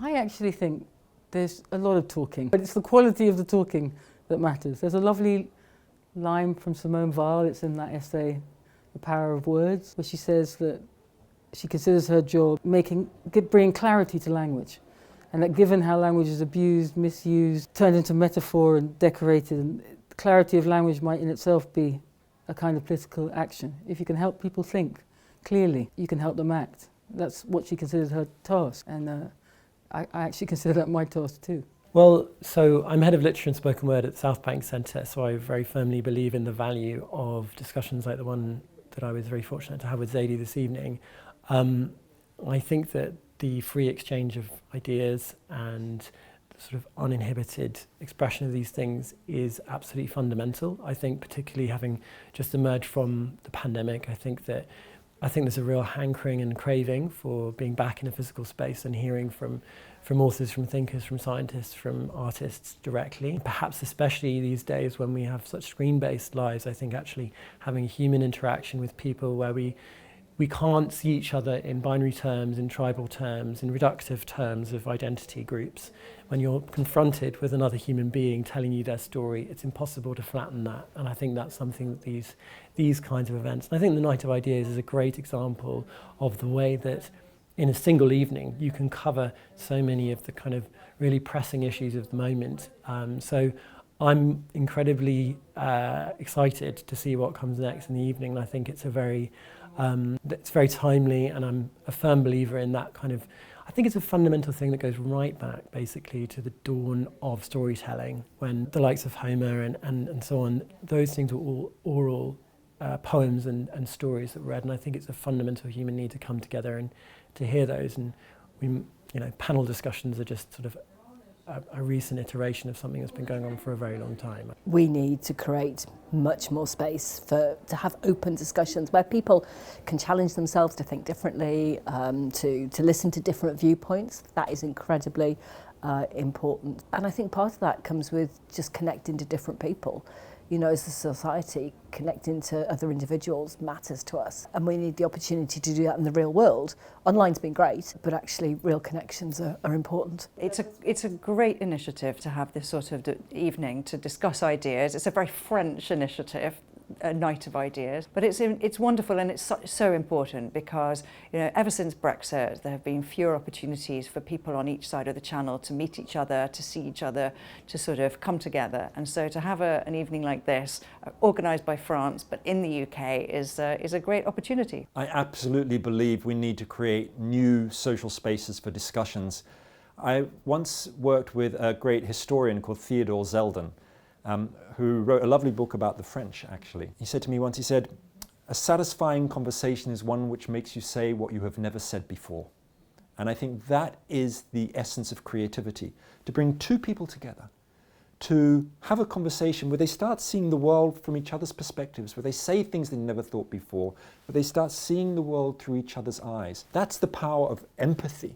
I actually think there's a lot of talking, but it's the quality of the talking that matters. There's a lovely line from Simone Weil, it's in that essay, The Power of Words, where she says that she considers her job bringing clarity to language, and that given how language is abused, misused, turned into metaphor and decorated, and the clarity of language might in itself be a kind of political action. If you can help people think clearly, you can help them act. That's what she considers her task, and I actually consider that my task too. Well, so I'm head of literature and spoken word at South Bank Centre, so I very firmly believe in the value of discussions like the one that I was very fortunate to have with Zadie this evening. I think that the free exchange of ideas and the sort of uninhibited expression of these things is absolutely fundamental. I think particularly having just emerged from the pandemic, I think there's a real hankering and craving for being back in a physical space and hearing from authors, from thinkers, from scientists, from artists directly. Perhaps especially these days when we have such screen-based lives, I think actually having human interaction with people where we can't see each other in binary terms, in tribal terms, in reductive terms of identity groups. When you're confronted with another human being telling you their story, it's impossible to flatten that. And I think that's something that these kinds of events, and I think the Night of Ideas is a great example of the way that in a single evening you can cover so many of the kind of really pressing issues of the moment. So I'm incredibly excited to see what comes next in the evening, and I think it's very timely, and I'm a firm believer in that kind of, I think it's a fundamental thing that goes right back basically to the dawn of storytelling, when the likes of Homer and so on, those things were all oral poems and stories that were read, and I think it's a fundamental human need to come together and to hear those. And panel discussions are just sort of a recent iteration of something that's been going on for a very long time. We need to create much more space to have open discussions where people can challenge themselves to think differently, to listen to different viewpoints. That is incredibly important. And I think part of that comes with just connecting to different people. You know, as a society, connecting to other individuals matters to us, and we need the opportunity to do that in the real world. Online's been great, but actually real connections are important. It's a great initiative to have this sort of evening to discuss ideas. It's a very French initiative, a Night of Ideas, but it's wonderful, and it's so important because, you know, ever since Brexit there have been fewer opportunities for people on each side of the channel to meet each other, to see each other, to sort of come together. And so to have an evening like this, organised by France but in the UK, is a great opportunity. I absolutely believe we need to create new social spaces for discussions. I once worked with a great historian called Theodore Zeldin, who wrote a lovely book about the French, actually. He said to me once, he said, "A satisfying conversation is one which makes you say what you have never said before." And I think that is the essence of creativity, to bring two people together, to have a conversation where they start seeing the world from each other's perspectives, where they say things they never thought before, where they start seeing the world through each other's eyes. That's the power of empathy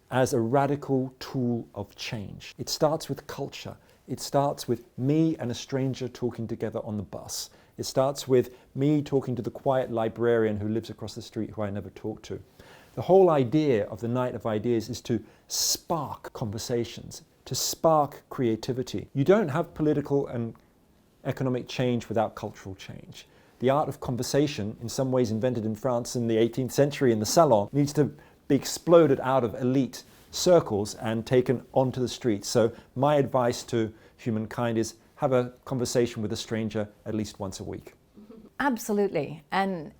as a radical tool of change. It starts with culture. It starts with me and a stranger talking together on the bus. It starts with me talking to the quiet librarian who lives across the street who I never talk to. The whole idea of the Night of Ideas is to spark conversations, to spark creativity. You don't have political and economic change without cultural change. The art of conversation, in some ways invented in France in the 18th century in the salon, needs to be exploded out of elite circles and taken onto the streets. So my advice to humankind is have a conversation with a stranger at least once a week. Absolutely. And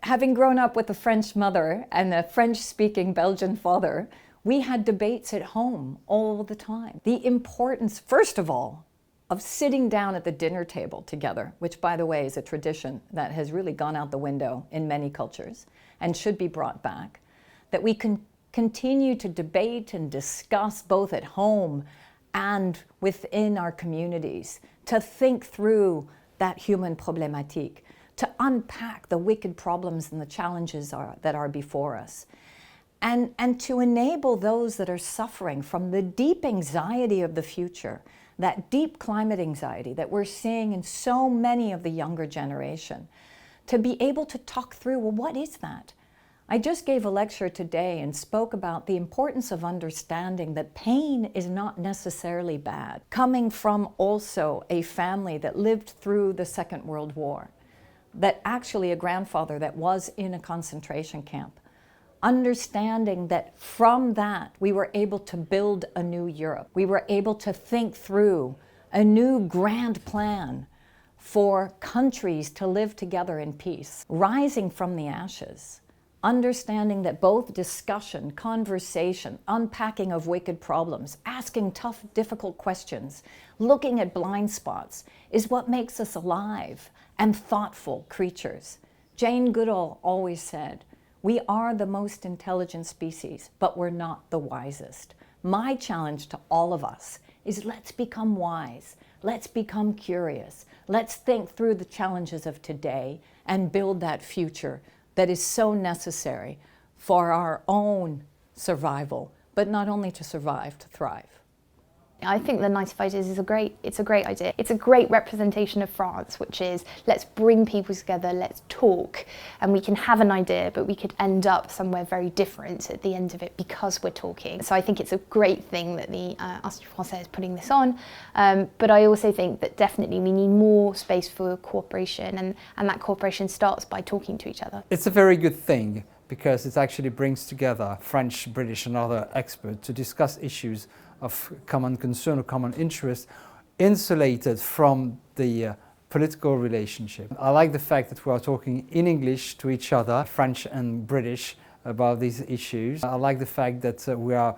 having grown up with a French mother and a French-speaking Belgian father, we had debates at home all the time. The importance, first of all, of sitting down at the dinner table together, which, by the way, is a tradition that has really gone out the window in many cultures and should be brought back, that we can continue to debate and discuss both at home and within our communities, to think through that human problematique, to unpack the wicked problems and the challenges that are before us, and to enable those that are suffering from the deep anxiety of the future, that deep climate anxiety that we're seeing in so many of the younger generation, to be able to talk through, well, what is that? I just gave a lecture today and spoke about the importance of understanding that pain is not necessarily bad. Coming from also a family that lived through the Second World War, that actually a grandfather that was in a concentration camp, understanding that from that we were able to build a new Europe. We were able to think through a new grand plan for countries to live together in peace, rising from the ashes. Understanding that both discussion, conversation, unpacking of wicked problems, asking tough, difficult questions, looking at blind spots is what makes us alive and thoughtful creatures. Jane Goodall always said, "We are the most intelligent species, but we're not the wisest." My challenge to all of us is let's become wise, let's become curious, let's think through the challenges of today and build that future that is so necessary for our own survival, but not only to survive, to thrive. I think the Night of Ideas is a great idea. It's a great representation of France, which is let's bring people together, let's talk, and we can have an idea, but we could end up somewhere very different at the end of it because we're talking. So I think it's a great thing that the Institut Français is putting this on, but I also think that definitely we need more space for cooperation, and that cooperation starts by talking to each other. It's a very good thing because it actually brings together French, British and other experts to discuss issues of common concern or common interest, insulated from the political relationship. I like the fact that we are talking in English to each other, French and British, about these issues. I like the fact that we are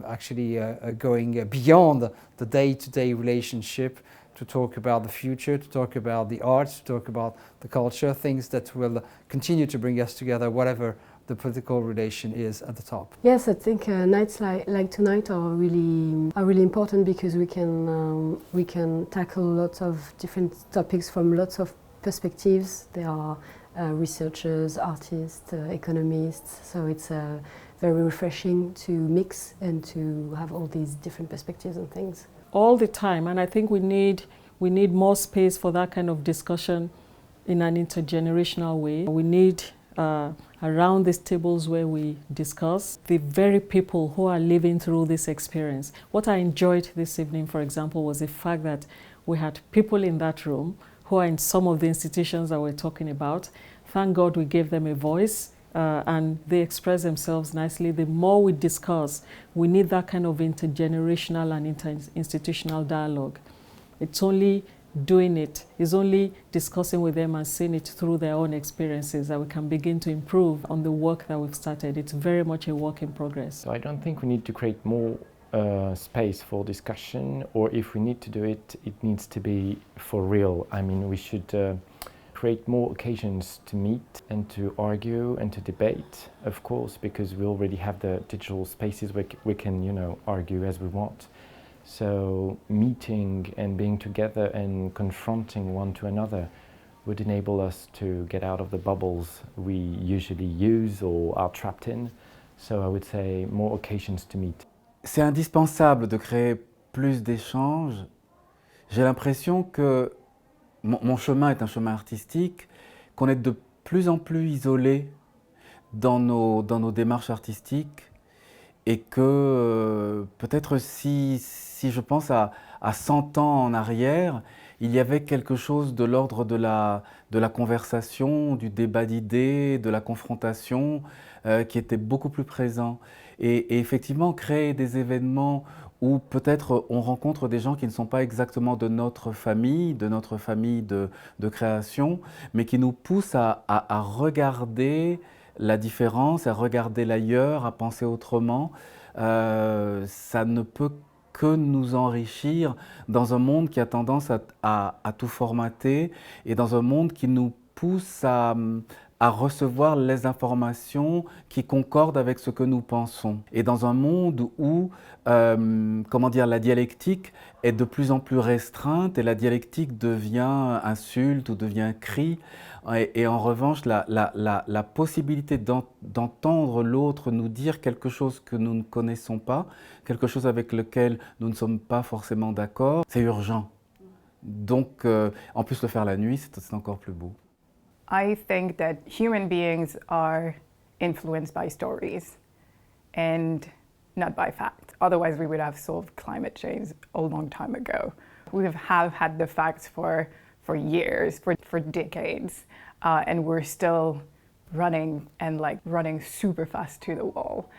actually going beyond the day-to-day relationship to talk about the future, to talk about the arts, to talk about the culture, things that will continue to bring us together, whatever the political relation is at the top. Yes, I think nights like tonight are really important because we can tackle lots of different topics from lots of perspectives. There are researchers, artists, economists, so it's very refreshing to mix and to have all these different perspectives and things. All the time, and I think we need more space for that kind of discussion in an intergenerational way. We need around these tables where we discuss the very people who are living through this experience. What I enjoyed this evening, for example, was the fact that we had people in that room who are in some of the institutions that we're talking about. Thank God we gave them a voice and they express themselves nicely. The more we discuss, we need that kind of intergenerational and inter-institutional dialogue. It's only doing it, is only discussing with them and seeing it through their own experiences that we can begin to improve on the work that we've started. It's very much a work in progress. So I don't think we need to create more space for discussion, or if we need to do it, it needs to be for real. I mean, we should create more occasions to meet and to argue and to debate, of course, because we already have the digital spaces where we can, you know, argue as we want. So meeting and being together and confronting one to another would enable us to get out of the bubbles we usually use or are trapped in. So I would say more occasions to meet. C'est indispensable de créer plus d'échanges. J'ai l'impression que mon chemin est un chemin artistique, qu'on est de plus en plus isolé dans nos démarches artistiques, et que peut-être si je pense à 100 ans en arrière, il y avait quelque chose de l'ordre de la conversation, du débat d'idées, de la confrontation qui était beaucoup plus présent. Et effectivement, créer des événements où peut-être on rencontre des gens qui ne sont pas exactement de notre famille de création, mais qui nous poussent à regarder la différence, à regarder l'ailleurs, à penser autrement, ça ne peut que nous enrichir dans un monde qui a tendance à tout formater et dans un monde qui nous pousse à recevoir les informations qui concordent avec ce que nous pensons. Et dans un monde où, comment dire, la dialectique est de plus en plus restreinte et la dialectique devient insulte ou devient cri. Et en revanche, la possibilité d'entendre l'autre nous dire quelque chose que nous ne connaissons pas, quelque chose avec lequel nous ne sommes pas forcément d'accord, c'est urgent. Donc, en plus, le faire la nuit, c'est encore plus beau. I think that human beings are influenced by stories and not by fact. Otherwise, we would have solved climate change a long time ago. We have had the facts for years, for decades, and we're still running super fast to the wall.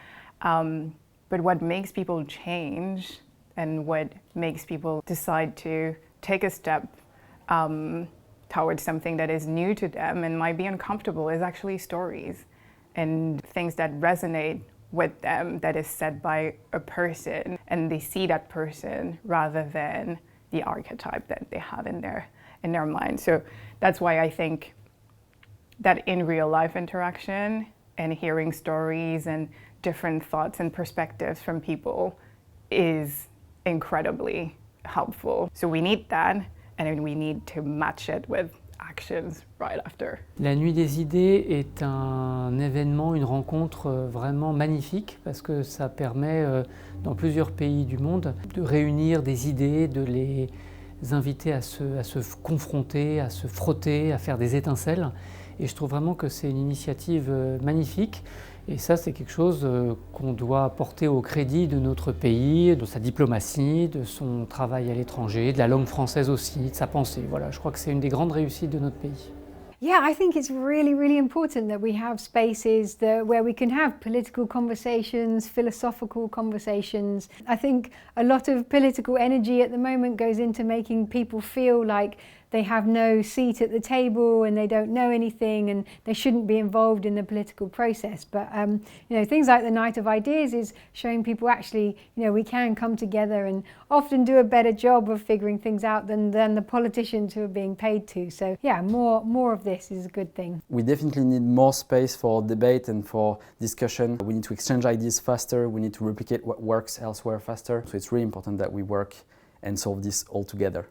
But what makes people change and what makes people decide to take a step towards something that is new to them and might be uncomfortable is actually stories and things that resonate with them, that is said by a person, and they see that person rather than the archetype that they have in their mind. So that's why I think that in real life interaction and hearing stories and different thoughts and perspectives from people is incredibly helpful. So we need that, and we need to match it with actions right after. La Nuit des idées est un événement, une rencontre vraiment magnifique parce que ça permet dans plusieurs pays du monde de réunir des idées, de les inviter à se confronter, à se frotter, à faire des étincelles. Et je trouve vraiment que c'est une initiative magnifique. Et ça, c'est quelque chose qu'on doit porter au crédit de notre pays, de sa diplomatie, de son travail à l'étranger, de la langue française aussi, de sa pensée. Voilà, je crois que c'est une des grandes réussites de notre pays. Yeah, I think it's really, really important that we have spaces where we can have political conversations, philosophical conversations. I think a lot of political energy at the moment goes into making people feel like they have no seat at the table and they don't know anything and they shouldn't be involved in the political process. But things like the Night of Ideas is showing people actually, we can come together and often do a better job of figuring things out than the politicians who are being paid to. So yeah, more of this is a good thing. We definitely need more space for debate and for discussion. We need to exchange ideas faster. We need to replicate what works elsewhere faster. So it's really important that we work and solve this all together.